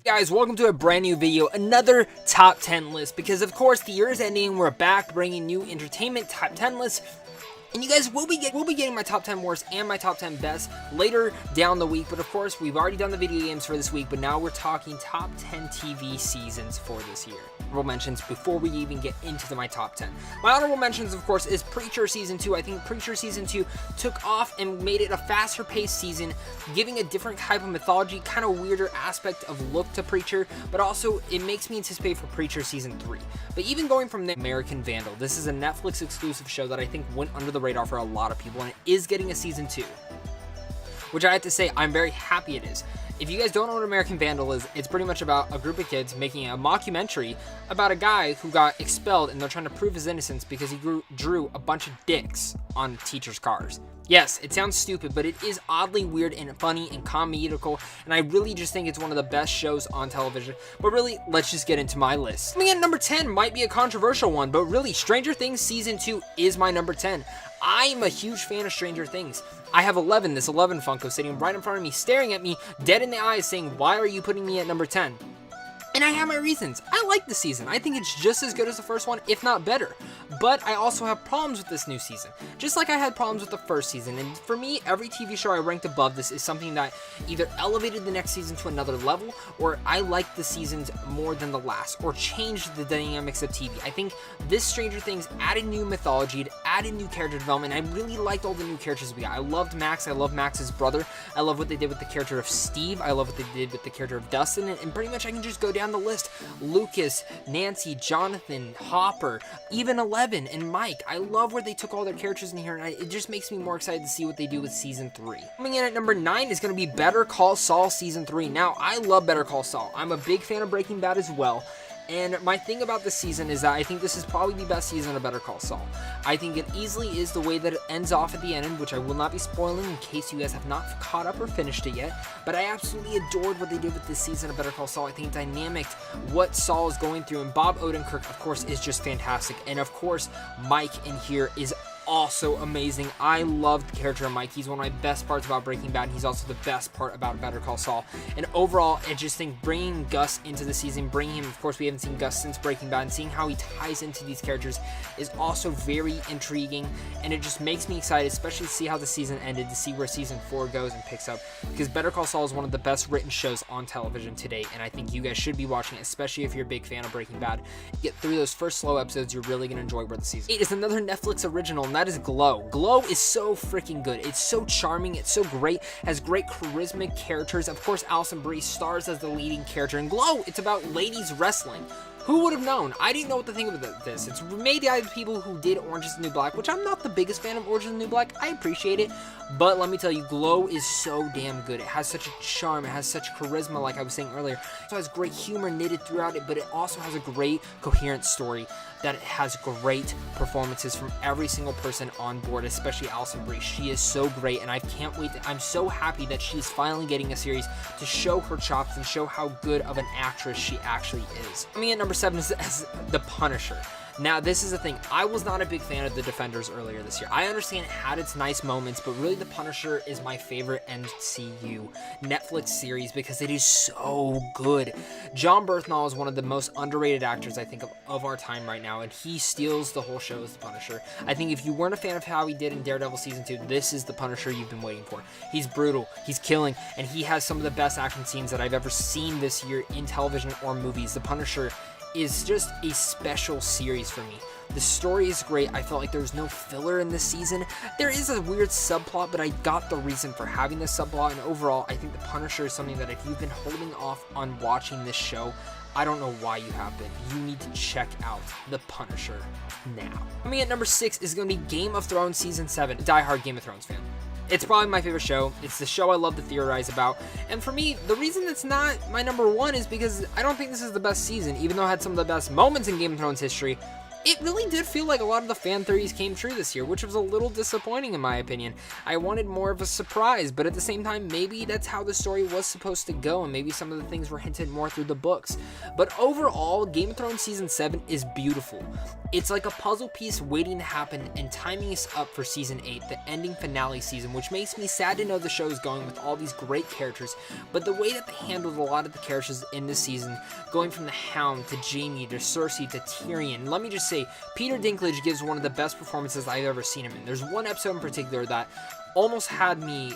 Guys, welcome to a brand new video, another top 10 list, because of course the year is ending and we're back bringing new entertainment top 10 lists. And you guys will be getting my top 10 worst and my top 10 best later down the week. But of course, we've already done the video games for this week, but now we're talking top 10 TV seasons for this year. Honorable mentions before we even get into my top 10. My honorable mentions, of course, is Preacher Season 2. I think Preacher Season 2 took off and made it a faster paced season, giving a different type of mythology, kind of weirder aspect of look to Preacher, but also it makes me anticipate for Preacher Season 3. But even going from the American Vandal, this is a Netflix exclusive show that I think went under the radar for a lot of people, and it is getting a season 2, which I have to say I'm very happy it is. If you guys don't know what American Vandal is, it's pretty much about a group of kids making a mockumentary about a guy who got expelled and they're trying to prove his innocence because he drew a bunch of dicks on teachers' cars. Yes, it sounds stupid, but it is oddly weird and funny and comedical, and I really just think it's one of the best shows on television. But really, let's just get into my list. Coming in at number 10 might be a controversial one, but really, Stranger Things Season 2 is my number 10. I'm a huge fan of Stranger Things. I have 11, this 11 Funko sitting right in front of me, staring at me dead in the eyes saying, why are you putting me at number 10? And I have my reasons. I like the season. I think it's just as good as the first one, if not better. But I also have problems with this new season, just like I had problems with the first season. And for me, every TV show I ranked above this is something that either elevated the next season to another level, or I liked the seasons more than the last, or changed the dynamics of TV. I think this Stranger Things added new mythology, it added new character development. I really liked all the new characters we got. I loved Max. I love Max's brother. I love what they did with the character of Steve. I love what they did with the character of Dustin. And pretty much I can just go down the list. Lucas, Nancy, Jonathan, Hopper, even Eleven and Mike. I love where they took all their characters in here, and it just makes me more excited to see what they do with season 3. Coming in at number 9 is going to be Better Call Saul season 3. Now, I love Better Call Saul. I'm a big fan of Breaking Bad as well. And my thing about this season is that I think this is probably the best season of Better Call Saul. I think it easily is the way that it ends off at the end, which I will not be spoiling in case you guys have not caught up or finished it yet. But I absolutely adored what they did with this season of Better Call Saul. I think it dynamic what Saul is going through, and Bob Odenkirk, of course, is just fantastic. And of course, Mike in here is also amazing. I love the character of Mike. He's one of my best parts about Breaking Bad, and he's also the best part about Better Call Saul. And overall, I just think bringing Gus into the season, bringing him, of course, we haven't seen Gus since Breaking Bad, and seeing how he ties into these characters is also very intriguing, and it just makes me excited, especially to see how the season ended, to see where season 4 goes and picks up, because Better Call Saul is one of the best written shows on television today, and I think you guys should be watching it, especially if you're a big fan of Breaking Bad. Get through those first slow episodes, you're really going to enjoy where the season. 8 is another Netflix original, and that is Glow. Glow is so freaking good. It's so charming. It's so great. Has great charismatic characters. Of course, Alison Brie stars as the leading character. In Glow, it's about ladies wrestling. Who would have known? I didn't know what to think of this. It's made by the people who did Orange is the New Black, which I'm not the biggest fan of Orange is the New Black. I appreciate it, but let me tell you, Glow is so damn good. It has such a charm. It has such charisma, like I was saying earlier. It has great humor knitted throughout it, but it also has a great, coherent story that it has great performances from every single person on board, especially Alison Brie. She is so great, and I can't wait. I'm so happy that she's finally getting a series to show her chops and show how good of an actress she actually is. Coming in number 7 is The Punisher. Now, this is the thing. I was not a big fan of The Defenders earlier this year. I understand it had its nice moments, but really The Punisher is my favorite MCU Netflix series because it is so good. John Bernthal is one of the most underrated actors, I think, of our time right now, and he steals the whole show as The Punisher. I think if you weren't a fan of how he did in Daredevil Season 2, this is The Punisher you've been waiting for. He's brutal, he's killing, and he has some of the best action scenes that I've ever seen this year in television or movies. The Punisher is just a special series for me. The story is great. I felt like there was no filler in this season. There is a weird subplot, but I got the reason for having this subplot, and overall, I think The Punisher is something that if you've been holding off on watching this show, I don't know why you have been. You need to check out The Punisher now. Coming at number 6 is going to be Game of Thrones Season 7. Die-hard Game of Thrones fan. It's probably my favorite show. It's the show I love to theorize about. And for me, the reason it's not my number 1 is because I don't think this is the best season. Even though it had some of the best moments in Game of Thrones history, it really did feel like a lot of the fan theories came true this year, which was a little disappointing in my opinion. I wanted more of a surprise, but at the same time, maybe that's how the story was supposed to go, and maybe some of the things were hinted more through the books. But overall, Game of Thrones Season 7 is beautiful. It's like a puzzle piece waiting to happen, and timing is up for Season 8, the ending finale season, which makes me sad to know the show is going with all these great characters, but the way that they handled a lot of the characters in this season, going from the Hound to Jaime to Cersei to Tyrion, let me just say, Peter Dinklage gives one of the best performances I've ever seen him in. There's one episode in particular that almost had me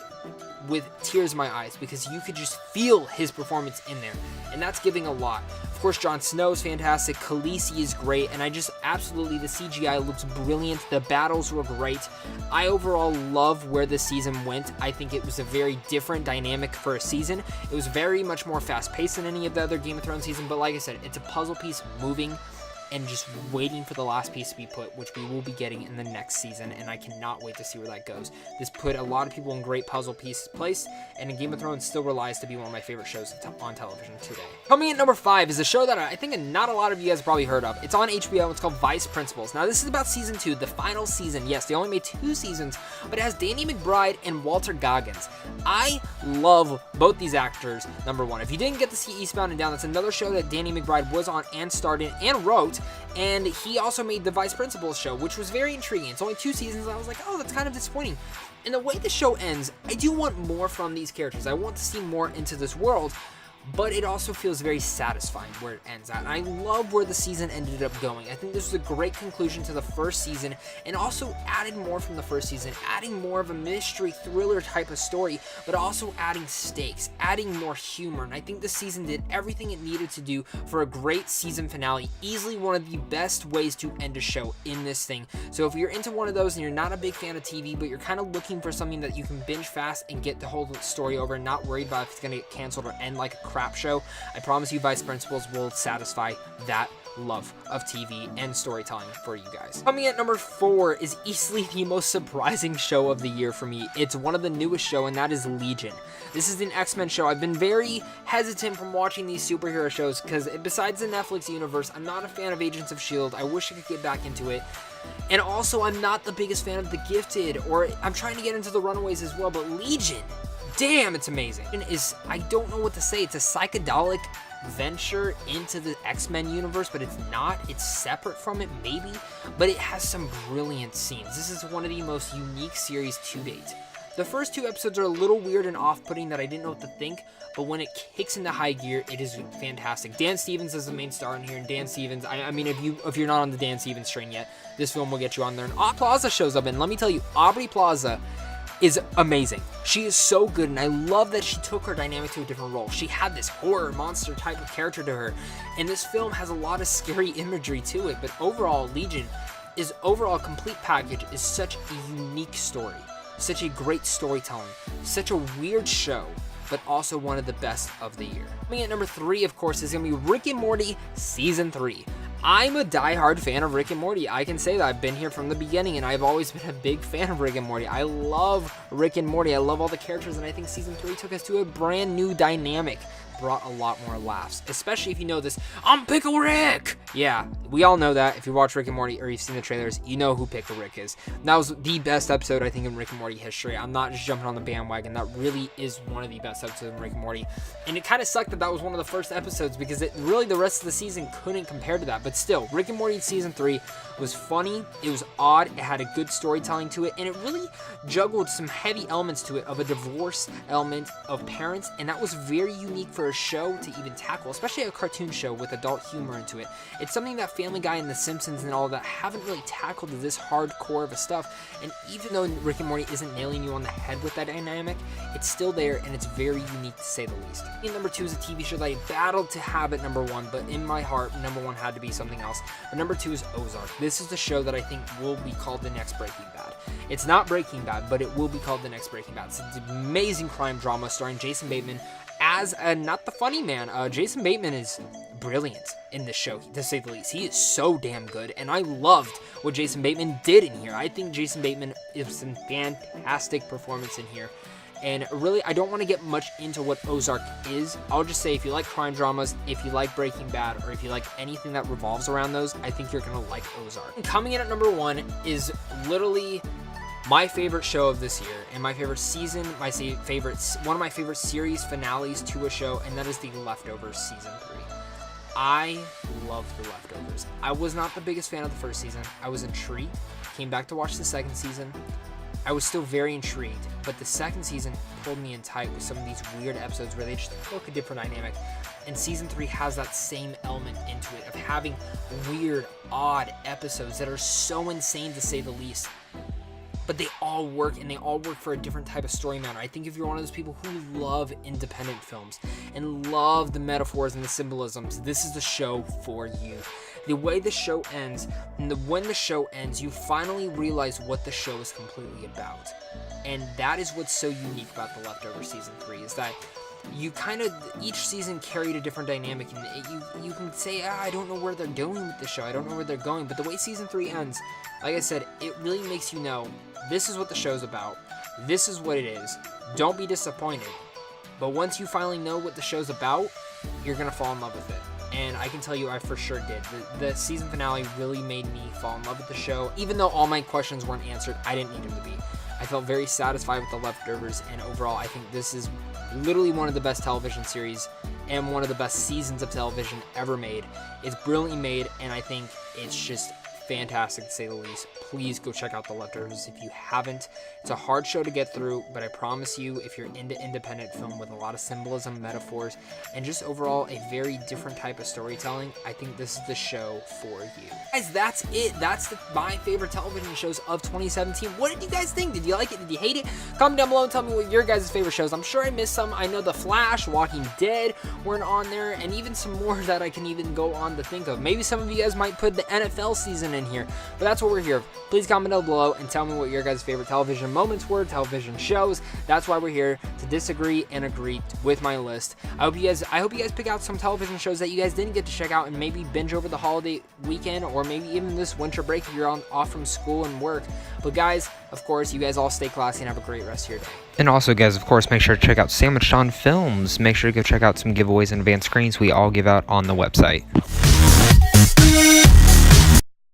with tears in my eyes because you could just feel his performance in there, and that's giving a lot. Of course, Jon Snow is fantastic, Khaleesi is great, and I just absolutely, the CGI looks brilliant, the battles were great. I overall love where the season went. I think it was a very different dynamic for a season. It was very much more fast-paced than any of the other Game of Thrones season, but like I said, it's a puzzle piece moving and just waiting for the last piece to be put, which we will be getting in the next season, and I cannot wait to see where that goes. This put a lot of people in great puzzle piece place, and Game of Thrones still relies to be one of my favorite shows on television today. Coming in number 5 is a show that I think not a lot of you guys have probably heard of. It's on HBO, it's called Vice Principals. Now this is about season 2, the final season. Yes, they only made 2 seasons, but it has Danny McBride and Walter Goggins. I love both these actors, number one. If you didn't get to see Eastbound and Down, that's another show that Danny McBride was on and starred in and wrote, and he also made the Vice Principals show, which was very intriguing. It's only 2 seasons, and I was like, oh, that's kind of disappointing. And the way the show ends, I do want more from these characters. I want to see more into this world, but it also feels very satisfying where it ends at. And I love where the season ended up going. I think this was a great conclusion to the first season, and also added more from the first season, adding more of a mystery thriller type of story, but also adding stakes, adding more humor. And I think this season did everything it needed to do for a great season finale. Easily one of the best ways to end a show in this thing. So if you're into one of those and you're not a big fan of TV, but you're kind of looking for something that you can binge fast and get the whole story over and not worried about if it's going to get canceled or end like a crap show, I promise you Vice Principals will satisfy that love of TV and storytelling for you guys. Coming at number 4 is easily the most surprising show of the year for me. It's one of the newest show, and that is Legion. This is an X-Men show. I've been very hesitant from watching these superhero shows because besides the Netflix universe, I'm not a fan of Agents of S.H.I.E.L.D. I wish I could get back into it. And also, I'm not the biggest fan of The Gifted, or I'm trying to get into The Runaways as well, but Legion, damn, it's amazing. I don't know what to say. It's a psychedelic venture into the X-Men universe, but it's not. It's separate from it, maybe, but it has some brilliant scenes. This is one of the most unique series to date. The first 2 episodes are a little weird and off-putting that I didn't know what to think, but when it kicks into high gear, it is fantastic. Dan Stevens is the main star in here, and Dan Stevens, I mean, if you're not on the Dan Stevens train yet, this film will get you on there. And Aubrey Plaza shows up, and let me tell you, Aubrey Plaza is amazing. She is so good, and I love that she took her dynamic to a different role. She had this horror monster type of character to her, and this film has a lot of scary imagery to it, but overall, Legion is overall a complete package, is such a unique story, such a great storytelling, such a weird show, but also one of the best of the year. Coming at number 3, of course, is going to be Rick and Morty Season 3. I'm a diehard fan of Rick and Morty. I can say that. I've been here from the beginning, and I've always been a big fan of Rick and Morty. I love Rick and Morty. I love all the characters, and I think Season 3 took us to a brand new dynamic. Brought a lot more laughs, especially if you know this, I'm Pickle Rick! Yeah, we all know that. If you watch Rick and Morty or you've seen the trailers, you know who Pickle Rick is. That was the best episode, I think, in Rick and Morty history. I'm not just jumping on the bandwagon. That really is one of the best episodes in Rick and Morty. And it kind of sucked that that was one of the first episodes because it really, the rest of the season couldn't compare to that. But still, Rick and Morty Season 3 was funny, it was odd, it had a good storytelling to it, and it really juggled some heavy elements to it of a divorce element of parents, and that was very unique for a show to even tackle, especially a cartoon show with adult humor into it. It's something that Family Guy and The Simpsons and all that haven't really tackled to this hardcore of a stuff, and even though Rick and Morty isn't nailing you on the head with that dynamic, it's still there, and it's very unique to say the least. And number 2 is a TV show that I battled to have at number 1, but in my heart, number 1 had to be something else. But number 2 is Ozark. This is the show that I think will be called the next Breaking Bad. It's not Breaking Bad, but it will be called the next Breaking Bad. It's an amazing crime drama starring Jason Bateman as not the funny man. Jason Bateman is brilliant in this show, to say the least. He is so damn good, and I loved what Jason Bateman did in here. I think Jason Bateman is some fantastic performance in here. And really, I don't want to get much into what Ozark is. I'll just say, if you like crime dramas, if you like Breaking Bad, or if you like anything that revolves around those, I think you're going to like Ozark. And coming in at number 1 is literally my favorite show of this year, and my favorite season, one of my favorite series finales to a show, and that is The Leftovers Season 3. I love The Leftovers. I was not the biggest fan of the first season. I was intrigued. Came back to watch the second season. I was still very intrigued, but the second season pulled me in tight with some of these weird episodes where they just look a different dynamic. And season 3 has that same element into it of having weird, odd episodes that are so insane, to say the least. But they all work, and they all work for a different type of story matter. I think if you're one of those people who love independent films and love the metaphors and the symbolisms, this is the show for you. The way the show ends, and when the show ends, you finally realize what the show is completely about. And that is what's so unique about The Leftovers Season 3, is that you kind of, each season carried a different dynamic, and you can say, I don't know where they're going with the show, I don't know where they're going, but the way Season 3 ends, like I said, it really makes you know, this is what the show's about, this is what it is, don't be disappointed. But once you finally know what the show's about, you're going to fall in love with it. And I can tell you I for sure did. The season finale really made me fall in love with the show. Even though all my questions weren't answered, I didn't need them to be. I felt very satisfied with The Leftovers, and overall I think this is literally one of the best television series and one of the best seasons of television ever made. It's brilliantly made, and I think it's just fantastic, to say the least. Please go check out The Leftovers if you haven't. It's a hard show to get through, but I promise you, if you're into independent film with a lot of symbolism, metaphors, and just overall a very different type of storytelling, I think this is the show for you. Guys, that's it. That's my favorite television shows of 2017. What did you guys think? Did you like it? Did you hate it? Comment down below and tell me what your guys' favorite shows. I'm sure I missed some. I know The Flash, Walking Dead weren't on there, and even some more that I can even go on to think of. Maybe some of you guys might put the NFL season in here, but that's what we're here. Please comment down below and tell me what your guys' favorite television moments were, television shows. That's why we're here, to disagree and agree with my list. I hope you guys pick out some television shows that you guys didn't get to check out and maybe binge over the holiday weekend, or maybe even this winter break if you're off from school and work. But guys, of course, you guys all stay classy and have a great rest of your day. And also, guys, of course, make sure to check out Sandwich John Films. Make sure to go check out some giveaways and advanced screens we all give out on the website.